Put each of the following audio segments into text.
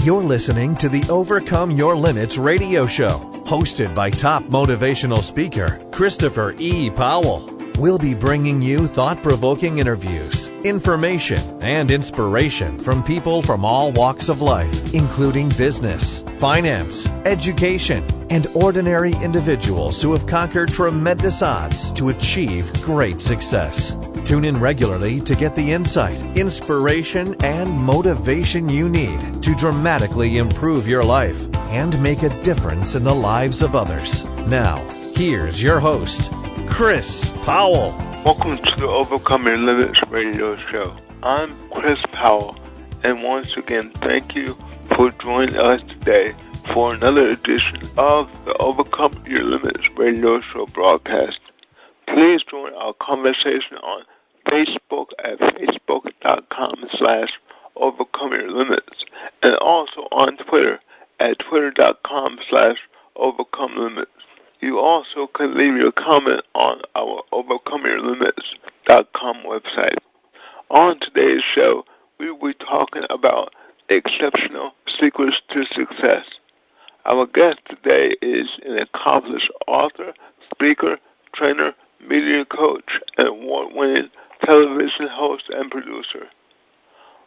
You're listening to the Overcome Your Limits radio show, hosted by top motivational speaker Christopher E. Powell. We'll be bringing you thought-provoking interviews, information, and inspiration from people from all walks of life, including business, finance, education, and ordinary individuals who have conquered tremendous odds to achieve great success. Tune in regularly to get the insight, inspiration, and motivation you need to dramatically improve your life and make a difference in the lives of others. Now, here's your host, Chris Powell. Welcome to the Overcome Your Limits radio show. I'm Chris Powell, and once again, thank you for joining us today for another edition of the Overcome Your Limits radio show broadcast. Please join our conversation on Facebook at facebook.com/overcomeyourlimits and also on Twitter at twitter.com/overcomelimits. You also can leave your comment on our overcomeyourlimits.com website. On today's show, we will be talking about exceptional secrets to success. Our guest today is an accomplished author, speaker, trainer, media coach, and award-winning television host and producer.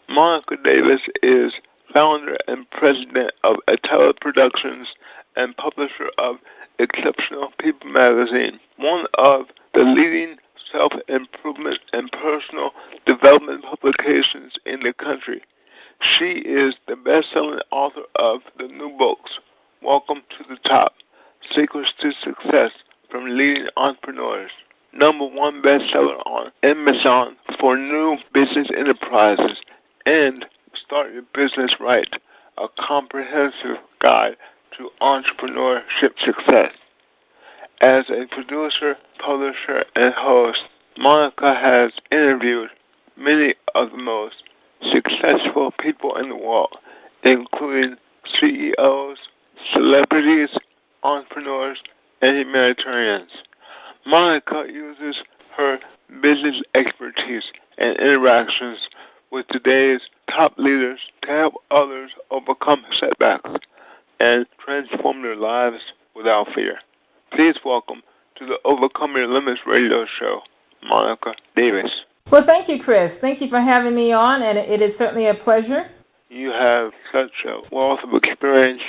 Monica Davis is founder and president of Atella Productions and publisher of Exceptional People magazine, one of the leading self-improvement and personal development publications in the country. She is the best-selling author of the new books, Welcome to the Top, Secrets to Success from Leading Entrepreneurs, #1 bestseller on Amazon for new business enterprises, and Start Your Business Right, a comprehensive guide to entrepreneurship success. As a producer, publisher, and host, Monica has interviewed many of the most successful people in the world, including CEOs, celebrities, entrepreneurs, and humanitarians. Monica uses her business expertise and interactions with today's top leaders to help others overcome setbacks and transform their lives without fear. Please welcome to the Overcome Your Limits radio show, Monica Davis. Well, thank you, Chris. Thank you for having me on, and it is certainly a pleasure. You have such a wealth of experience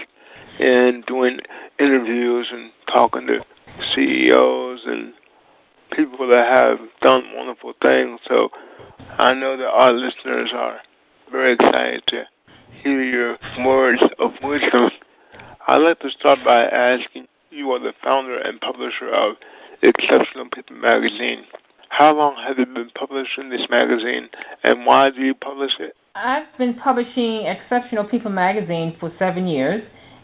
in doing interviews and talking to CEOs and people that have done wonderful things, so I know that our listeners are very excited to hear your words of wisdom. I'd like to start by asking, you are the founder and publisher of Exceptional People magazine. How long have you been publishing this magazine, and why do you publish it? I've been publishing Exceptional People magazine for 7 years,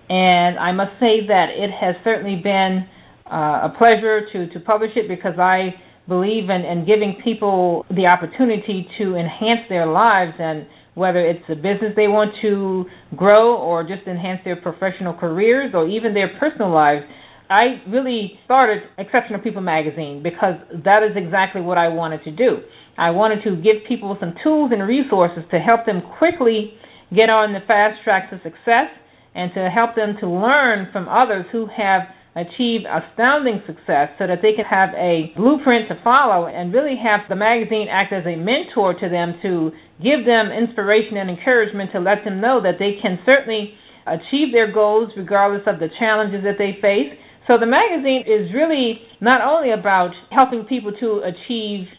and I must say that it has certainly been a pleasure to publish it, because I believe in giving people the opportunity to enhance their lives, and whether it's a business they want to grow or just enhance their professional careers or even their personal lives. I really started Exceptional People magazine because that is exactly what I wanted to do. I wanted to give people some tools and resources to help them quickly get on the fast track to success, and to help them to learn from others who have achieved astounding success, so that they can have a blueprint to follow and really have the magazine act as a mentor to them, to give them inspiration and encouragement, to let them know that they can certainly achieve their goals regardless of the challenges that they face. So the magazine is really not only about helping people to achieve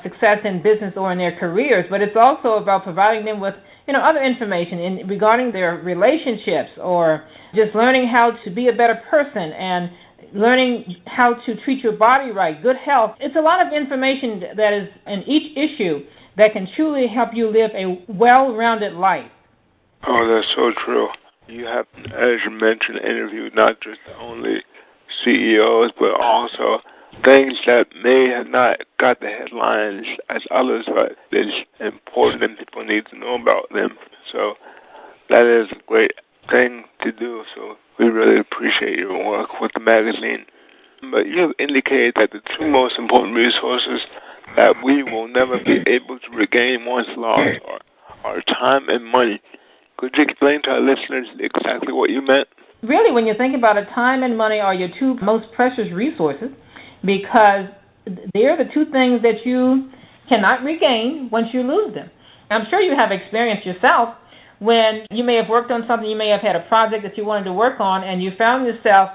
success in business or in their careers, but it's also about providing them with other information regarding their relationships, or just learning how to be a better person and learning how to treat your body right, good health. It's a lot of information that is in each issue that can truly help you live a well-rounded life. Oh, that's so true. You have, as you mentioned, interviewed not just only CEOs, but also things that may have not got the headlines as others, but it's important and people need to know about them. So that is a great thing to do. So we really appreciate your work with the magazine. But you have indicated that the two most important resources that we will never be able to regain once lost are time and money. Could you explain to our listeners exactly what you meant? Really, when you think about it, time and money are your two most precious resources because they're the two things that you cannot regain once you lose them. I'm sure you have experienced yourself when you may have worked on something, you may have had a project that you wanted to work on, and you found yourself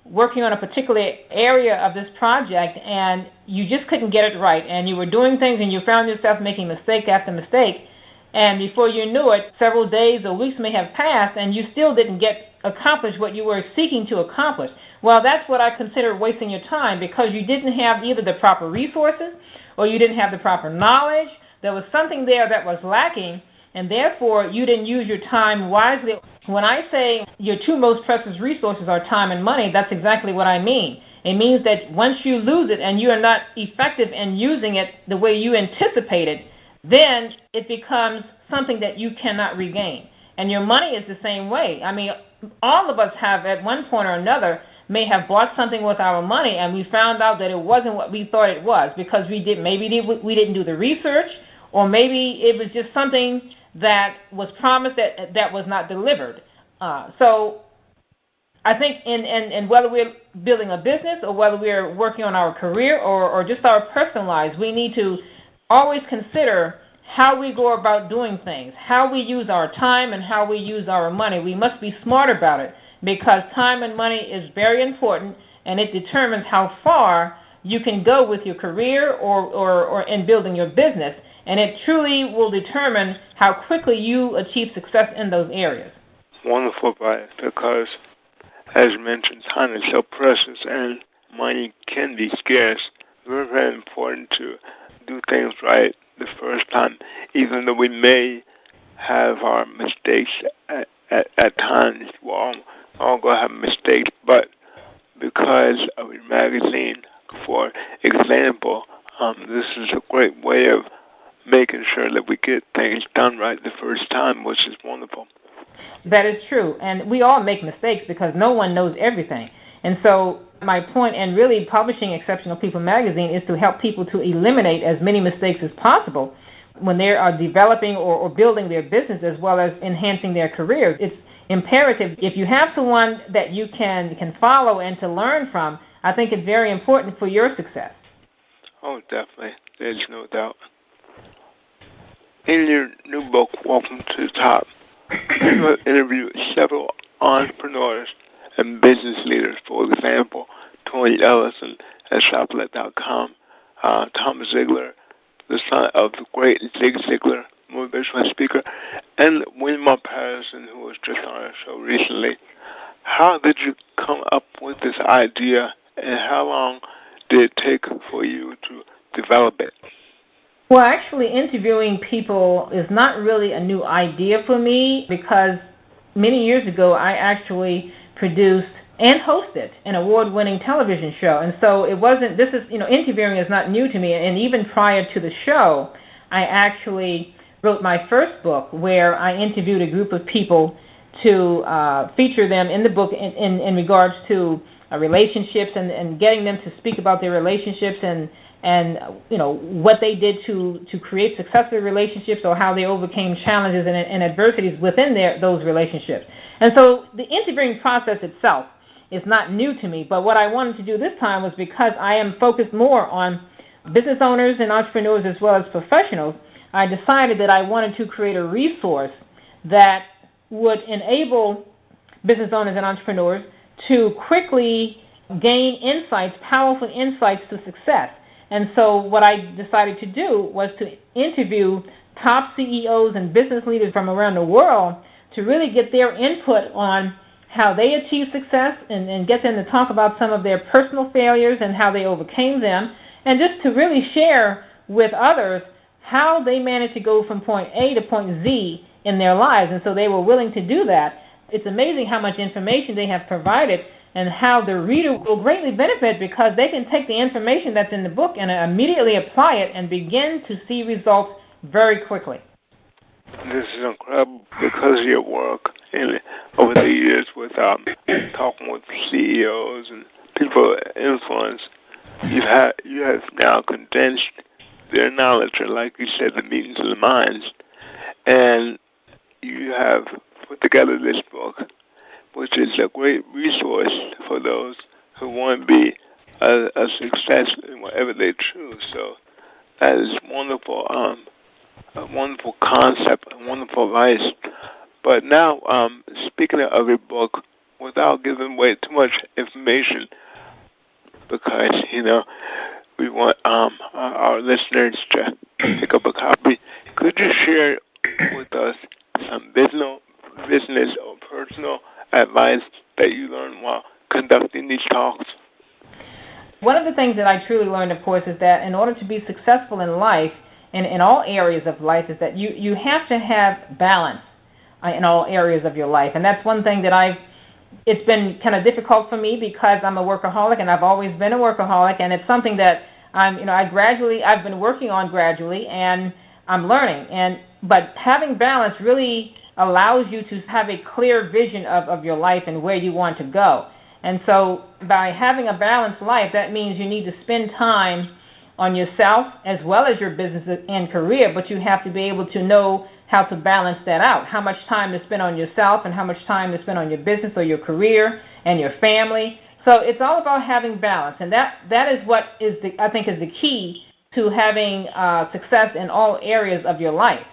working on a particular area of this project, and you just couldn't get it right, and you were doing things, and you found yourself making mistake after mistake, and before you knew it, several days or weeks may have passed, and you still didn't accomplish what you were seeking to accomplish. Well, that's what I consider wasting your time, because you didn't have either the proper resources or you didn't have the proper knowledge. There was something there that was lacking, and therefore you didn't use your time wisely. When I say your two most precious resources are time and money, that's exactly what I mean. It means that once you lose it and you are not effective in using it the way you anticipated, then it becomes something that you cannot regain. And your money is the same way. I mean, all of us have at one point or another may have bought something with our money and we found out that it wasn't what we thought it was because we didn't do the research, or maybe it was just something that was promised that was not delivered. So I think in whether we're building a business or whether we're working on our career or just our personal lives, we need to always consider how we go about doing things, how we use our time and how we use our money. We must be smart about it because time and money is very important, and it determines how far you can go with your career or in building your business. And it truly will determine how quickly you achieve success in those areas. Wonderful, Brian, because as you mentioned, time is so precious and money can be scarce. Very, very important to do things right the first time, even though we may have our mistakes at times. We're all going to have mistakes, but because of your magazine, for example, this is a great way of making sure that we get things done right the first time, which is wonderful. That is true, and we all make mistakes because no one knows everything. And so my point in really publishing Exceptional People magazine is to help people to eliminate as many mistakes as possible when they are developing or building their business as well as enhancing their careers. It's imperative. If you have someone that you can follow and to learn from, I think it's very important for your success. Oh, definitely. There's no doubt. In your new book, Welcome to the Top, you have interviewed several entrepreneurs and business leaders. For example, Tony Ellison at Shoplet.com, Thomas Ziegler, the son of the great Zig Ziglar, motivational speaker, and William Patterson, who was just on our show recently. How did you come up with this idea, and how long did it take for you to develop it? Well, actually, interviewing people is not really a new idea for me because many years ago I actually produced and hosted an award-winning television show. And so interviewing is not new to me. And even prior to the show, I actually wrote my first book where I interviewed a group of people to feature them in the book in regards to relationships and getting them to speak about their relationships and what they did to create successful relationships or how they overcame challenges and adversities within those relationships. And so the interviewing process itself is not new to me, but what I wanted to do this time was because I am focused more on business owners and entrepreneurs as well as professionals, I decided that I wanted to create a resource that would enable business owners and entrepreneurs to quickly gain insights, powerful insights to success. And so what I decided to do was to interview top CEOs and business leaders from around the world to really get their input on how they achieved success and get them to talk about some of their personal failures and how they overcame them, and just to really share with others how they managed to go from point A to point Z in their lives. And so they were willing to do that. It's amazing how much information they have provided and how the reader will greatly benefit because they can take the information that's in the book and immediately apply it and begin to see results very quickly. This is incredible because of your work over the years with talking with CEOs and people of influence. You have now condensed their knowledge, or like you said, the meetings of the minds. And you have put together this book, which is a great resource for those who want to be a success in whatever they choose. So that is wonderful, a wonderful concept, a wonderful advice. But now, speaking of your book, without giving away too much information, because, we want our listeners to pick up a copy, could you share with us some business or personal advice that you learned while conducting these talks? One of the things that I truly learned, of course, is that in order to be successful in life, and in all areas of life, is that you have to have balance in all areas of your life. And that's one thing that it's been kind of difficult for me because I'm a workaholic, and I've always been a workaholic, and it's something that I've been working on gradually, and I'm learning. But having balance really allows you to have a clear vision of your life and where you want to go. And so by having a balanced life, that means you need to spend time on yourself as well as your business and career, but you have to be able to know how to balance that out, how much time to spend on yourself and how much time to spend on your business or your career and your family. So it's all about having balance, and that is what I think is the key to having success in all areas of your life.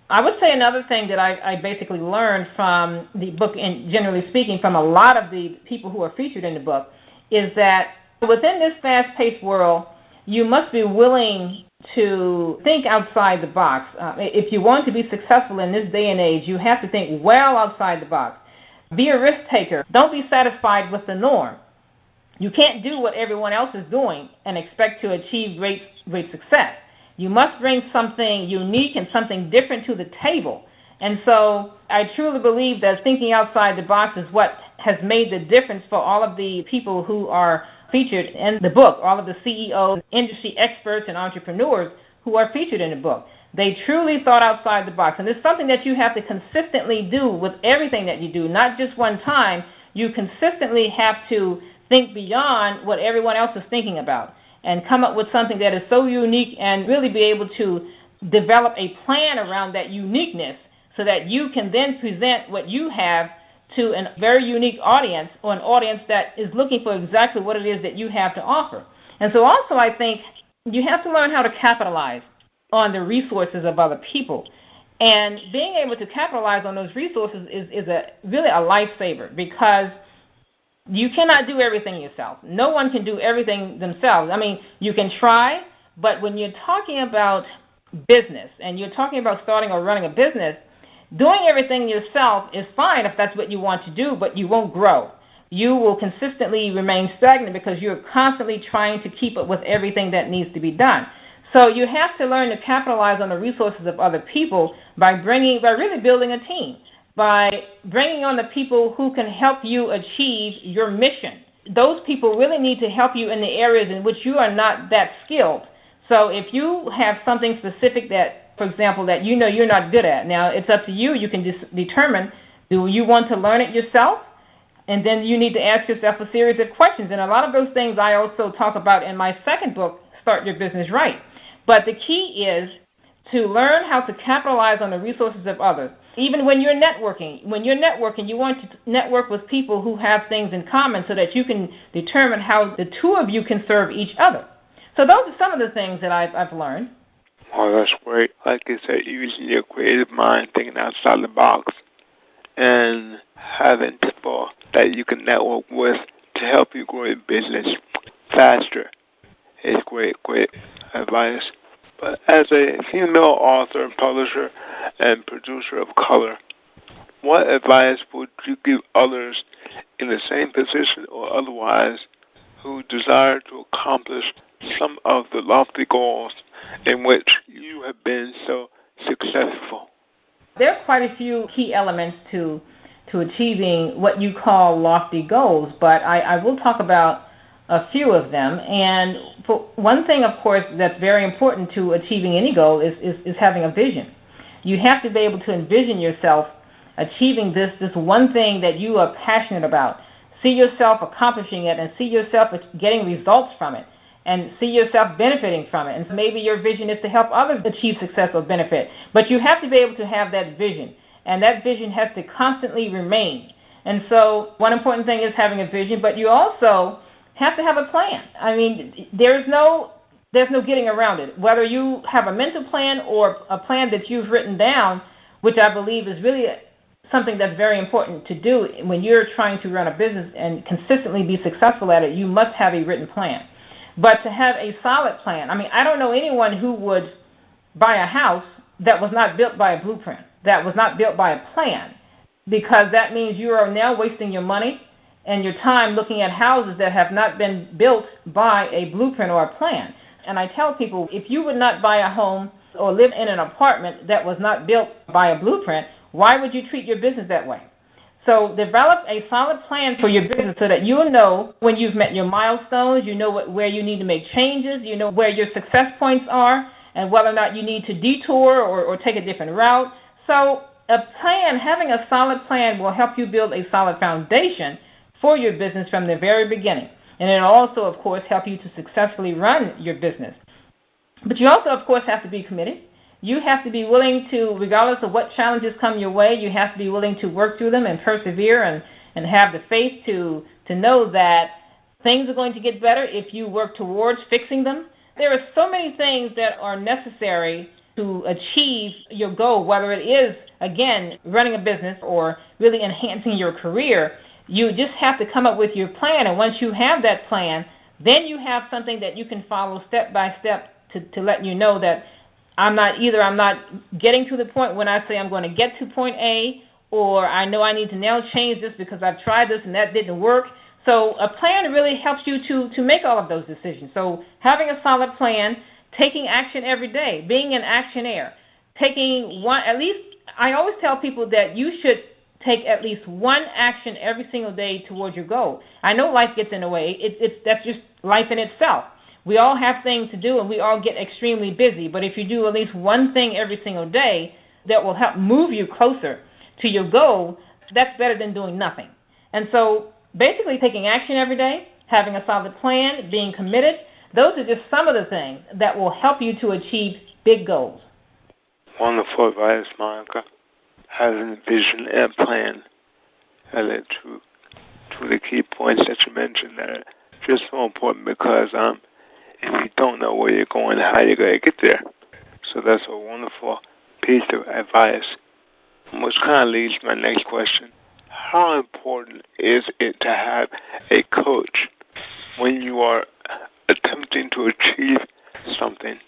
I would say another thing that I basically learned from the book, and generally speaking from a lot of the people who are featured in the book, is that within this fast-paced world, you must be willing to think outside the box. If you want to be successful in this day and age, you have to think well outside the box. Be a risk taker. Don't be satisfied with the norm. You can't do what everyone else is doing and expect to achieve great success. You must bring something unique and something different to the table. And so I truly believe that thinking outside the box is what has made the difference for all of the people who are featured in the book, all of the CEOs, industry experts, and entrepreneurs who are featured in the book. They truly thought outside the box. And it's something that you have to consistently do with everything that you do, not just one time. You consistently have to think beyond what everyone else is thinking about and come up with something that is so unique and really be able to develop a plan around that uniqueness so that you can then present what you have to a very unique audience, or an audience that is looking for exactly what it is that you have to offer. And so also I think you have to learn how to capitalize on the resources of other people. And being able to capitalize on those resources is really a lifesaver, because you cannot do everything yourself. No one can do everything themselves. I mean, you can try, but when you're talking about business and you're talking about starting or running a business, doing everything yourself is fine if that's what you want to do, but you won't grow. You will consistently remain stagnant because you're constantly trying to keep up with everything that needs to be done. So you have to learn to capitalize on the resources of other people by really building a team, by bringing on the people who can help you achieve your mission. Those people really need to help you in the areas in which you are not that skilled. So if you have something specific that, for example, that you know you're not good at, now it's up to you. You can determine, do you want to learn it yourself? And then you need to ask yourself a series of questions. And a lot of those things I also talk about in my second book, Start Your Business Right. But the key is to learn how to capitalize on the resources of others. Even when you're networking, you want to network with people who have things in common so that you can determine how the two of you can serve each other. So those are some of the things that I've learned. Oh, that's great. Like you said, using your creative mind, thinking outside the box, and having people that you can network with to help you grow your business faster is great advice. But as a female author, publisher, and producer of color, what advice would you give others in the same position or otherwise who desire to accomplish some of the lofty goals in which you have been so successful? There are quite a few key elements to achieving what you call lofty goals, but I will talk about a few of them. And for one thing, of course, that's very important to achieving any goal is having a vision. You have to be able to envision yourself achieving this one thing that you are passionate about. See yourself accomplishing it and see yourself getting results from it, and see yourself benefiting from it. And maybe your vision is to help others achieve success or benefit. But you have to be able to have that vision. and that vision has to constantly remain. And so one important thing is having a vision, but you also have to have a plan. I mean, there's no getting around it. Whether you have a mental plan or a plan that you've written down, which I believe is really something that's very important to do when you're trying to run a business and consistently be successful at it, you must have a written plan. But to have a solid plan, I mean, I don't know anyone who would buy a house that was not built by a blueprint, that was not built by a plan, because that means you are now wasting your money and your time looking at houses that have not been built by a blueprint or a plan. And I tell people, if you would not buy a home or live in an apartment that was not built by a blueprint, why would you treat your business that way? So develop a solid plan for your business so that you'll know when you've met your milestones, you know where you need to make changes, you know where your success points are, and whether or not you need to detour or take a different route. So a plan, having a solid plan will help you build a solid foundation for your business from the very beginning. And it'll also, of course, help you to successfully run your business. But you also, of course, have to be committed. You have to be willing to, regardless of what challenges come your way, you have to be willing to work through them and persevere and have the faith to know that things are going to get better if you work towards fixing them. There are so many things that are necessary to achieve your goal, whether it is, again, running a business or really enhancing your career. You just have to come up with your plan, and once you have that plan, then you have something that you can follow step by step to let you know that I'm not getting to the point when I say I'm going to get to point A, or I know I need to now change this because I've tried this and that didn't work. So a plan really helps you to make all of those decisions. So having a solid plan, taking action every day, being an actionaire, taking one, at least, I always tell people that you should take at least one action every single day towards your goal. I know life gets in the way. That's just life in itself. We all have things to do, and we all get extremely busy. But if you do at least one thing every single day that will help move you closer to your goal, that's better than doing nothing. And so basically taking action every day, having a solid plan, being committed, those are just some of the things that will help you to achieve big goals. Wonderful advice, Monica. Having a vision and a plan are two of the key points that you mentioned that are just so important because if you don't know where you're going, how you're going to get there. So that's a wonderful piece of advice, which kind of leads to my next question. How important is it to have a coach when you are attempting to achieve something?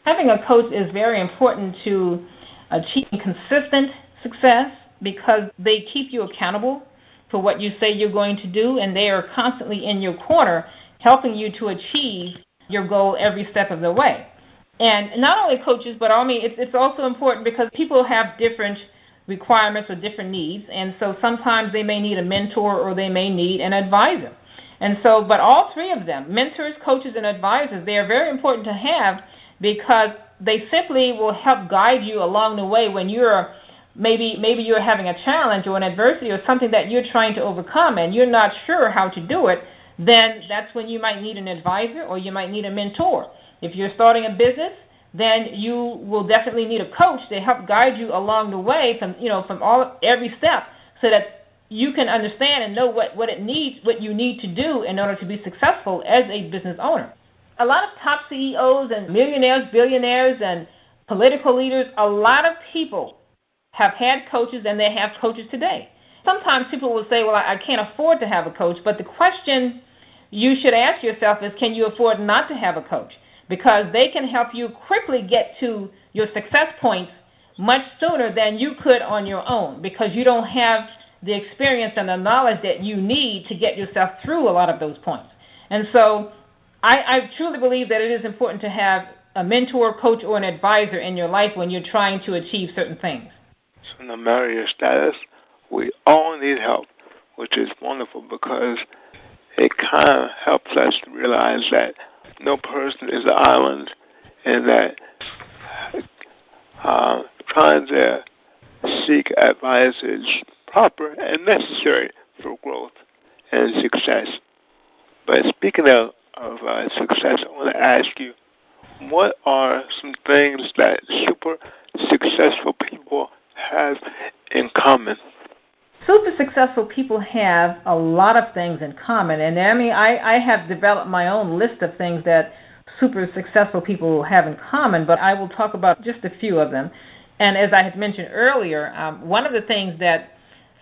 Having a coach is very important to achieving consistent success because they keep you accountable for what you say you're going to do, and they are constantly in your corner helping you to achieve your goal every step of the way. And not only coaches, but it's also important because people have different requirements or different needs, and so sometimes they may need a mentor or they may need an advisor. And so, but all three of them, mentors, coaches, and advisors, they are very important to have because they simply will help guide you along the way when you're maybe you're having a challenge or an adversity or something that you're trying to overcome and you're not sure how to do it. Then that's when you might need an advisor or you might need a mentor. If you're starting a business, then you will definitely need a coach to help guide you along the way from every step so that you can understand and know what you need to do in order to be successful as a business owner. A lot of top CEOs and millionaires, billionaires, and political leaders, a lot of people have had coaches and they have coaches today. Sometimes people will say, well, I can't afford to have a coach, but the question you should ask yourself is, can you afford not to have a coach? Because they can help you quickly get to your success points much sooner than you could on your own because you don't have the experience and the knowledge that you need to get yourself through a lot of those points. And so I truly believe that it is important to have a mentor, coach, or an advisor in your life when you're trying to achieve certain things. So no matter your status, we all need help, which is wonderful because it kind of helps us to realize that no person is an island and that trying to seek advice is proper and necessary for growth and success. But speaking of success, I want to ask you, what are some things that super successful people have common? Super successful people have a lot of things in common. And I have developed my own list of things that super successful people have in common, but I will talk about just a few of them. And as I had mentioned earlier, one of the things that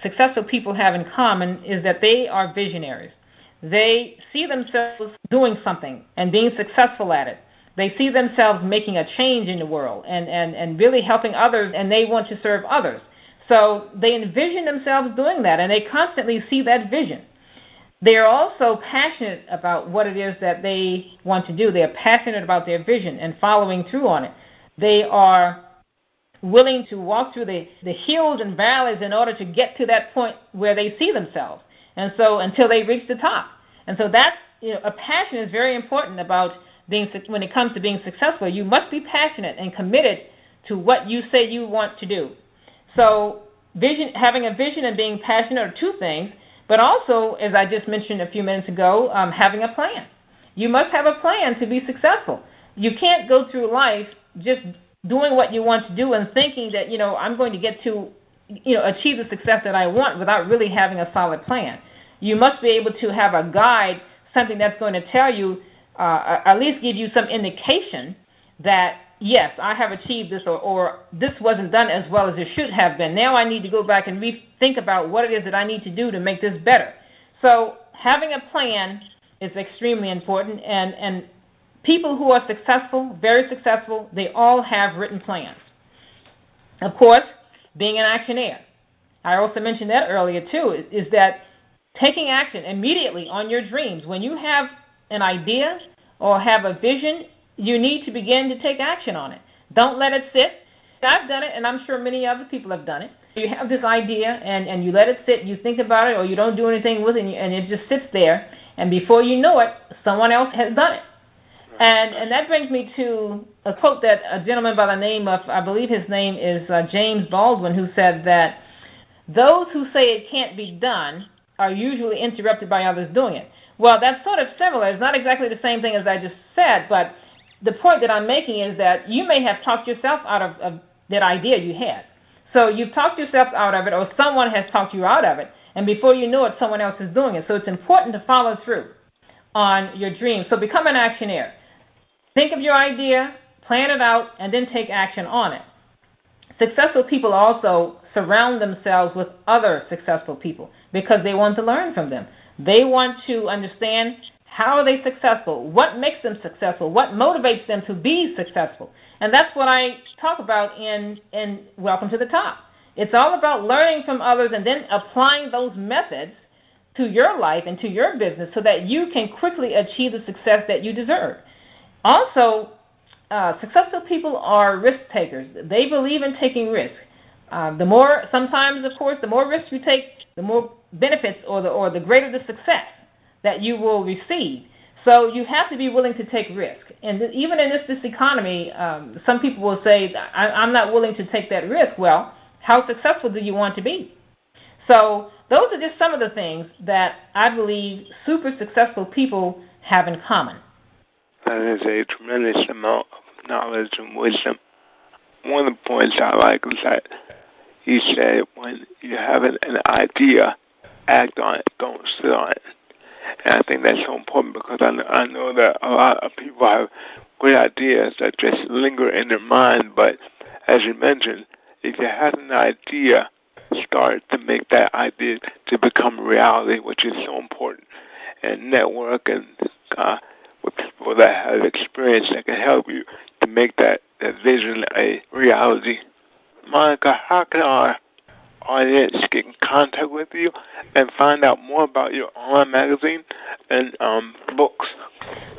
successful people have in common is that they are visionaries. They see themselves doing something and being successful at it. They see themselves making a change in the world and really helping others, and they want to serve others. So they envision themselves doing that, and they constantly see that vision. They are also passionate about what it is that they want to do. They are passionate about their vision and following through on it. They are willing to walk through the hills and valleys in order to get to that point where they see themselves, and so until they reach the top. And so that's, a passion is very important about when it comes to being successful. You must be passionate and committed to what you say you want to do. So having a vision and being passionate are two things, but also, as I just mentioned a few minutes ago, having a plan. You must have a plan to be successful. You can't go through life just doing what you want to do and thinking that, I'm going to get to, achieve the success that I want without really having a solid plan. You must be able to have a guide, something that's going to tell you, at least give you some indication that, yes, I have achieved this, or this wasn't done as well as it should have been. Now I need to go back and rethink about what it is that I need to do to make this better. So having a plan is extremely important, and people who are successful, very successful, they all have written plans. Of course, being an actioneer. I also mentioned that earlier too, is that taking action immediately on your dreams. When you have an idea or have a vision, you need to begin to take action on it. Don't let it sit. I've done it, and I'm sure many other people have done it. You have this idea, and you let it sit, you think about it, or you don't do anything with it, and it just sits there, and before you know it, someone else has done it. And that brings me to a quote that a gentleman by the name of, I believe his name is James Baldwin, who said that those who say it can't be done are usually interrupted by others doing it. Well, that's sort of similar. It's not exactly the same thing as I just said, but the point that I'm making is that you may have talked yourself out of that idea you had. So you've talked yourself out of it, or someone has talked you out of it, and before you know it, someone else is doing it. So it's important to follow through on your dreams. So become an actioneer. Think of your idea, plan it out, and then take action on it. Successful people also surround themselves with other successful people because they want to learn from them. They want to understand how are they successful, what makes them successful, what motivates them to be successful. And that's what I talk about in Welcome to the Top. It's all about learning from others and then applying those methods to your life and to your business so that you can quickly achieve the success that you deserve. Also, successful people are risk takers. They believe in taking risks. Sometimes, of course, the more risks you take, the more benefits or the greater the success that you will receive. So you have to be willing to take risk. And even in this economy, some people will say, I'm not willing to take that risk. Well, how successful do you want to be? So those are just some of the things that I believe super successful people have in common. That is a tremendous amount of knowledge and wisdom. One of the points I like is that you said when you have an idea, act on it, don't sit on it. And I think that's so important because I know that a lot of people have great ideas that just linger in their mind, but as you mentioned, if you have an idea, start to make that idea to become reality, which is so important. And network and with people that have experience that can help you to make that vision a reality. Monica, how can our audience get in contact with you and find out more about your online magazine and books?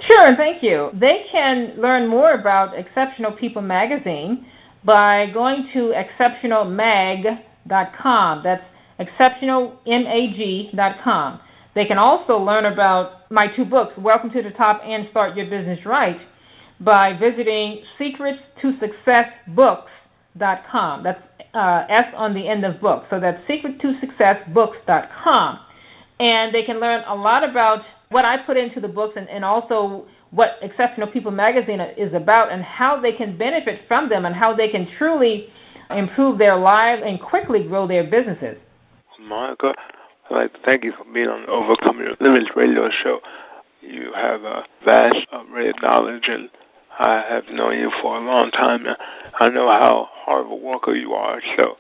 Sure, thank you. They can learn more about Exceptional People magazine by going to exceptionalmag.com. That's exceptionalmag.com. They can also learn about my two books, Welcome to the Top and Start Your Business Right, by visiting secretstosuccessbooks.com. That's S on the end of book. So that's secrettosuccessbooks.com. And they can learn a lot about what I put into the books and also what Exceptional People magazine is about and how they can benefit from them and how they can truly improve their lives and quickly grow their businesses. Monica, I'd like to thank you for being on the Overcome Your Limits radio show. You have a vast array of knowledge, and I have known you for a long time. I know how hard of a worker you are, so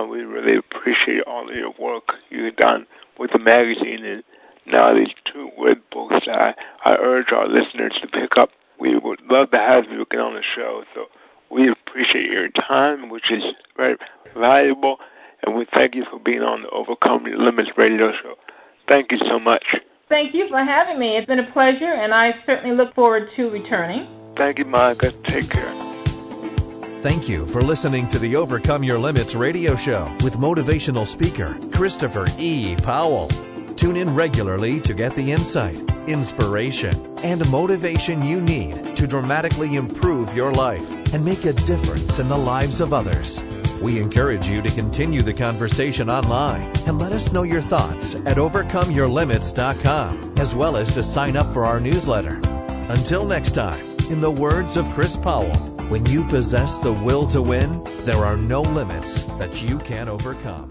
we really appreciate all of your work you've done with the magazine, and now these 2 good books that I urge our listeners to pick up. We would love to have you again on the show, so we appreciate your time, which is very valuable, and we thank you for being on the Overcome Your Limits radio show. Thank you so much. Thank you for having me. It's been a pleasure, and I certainly look forward to returning. Thank you, Monica. Take care. Thank you for listening to the Overcome Your Limits radio show with motivational speaker Christopher E. Powell. Tune in regularly to get the insight, inspiration, and motivation you need to dramatically improve your life and make a difference in the lives of others. We encourage you to continue the conversation online and let us know your thoughts at overcomeyourlimits.com, as well as to sign up for our newsletter. Until next time, in the words of Chris Powell, when you possess the will to win, there are no limits that you can't overcome.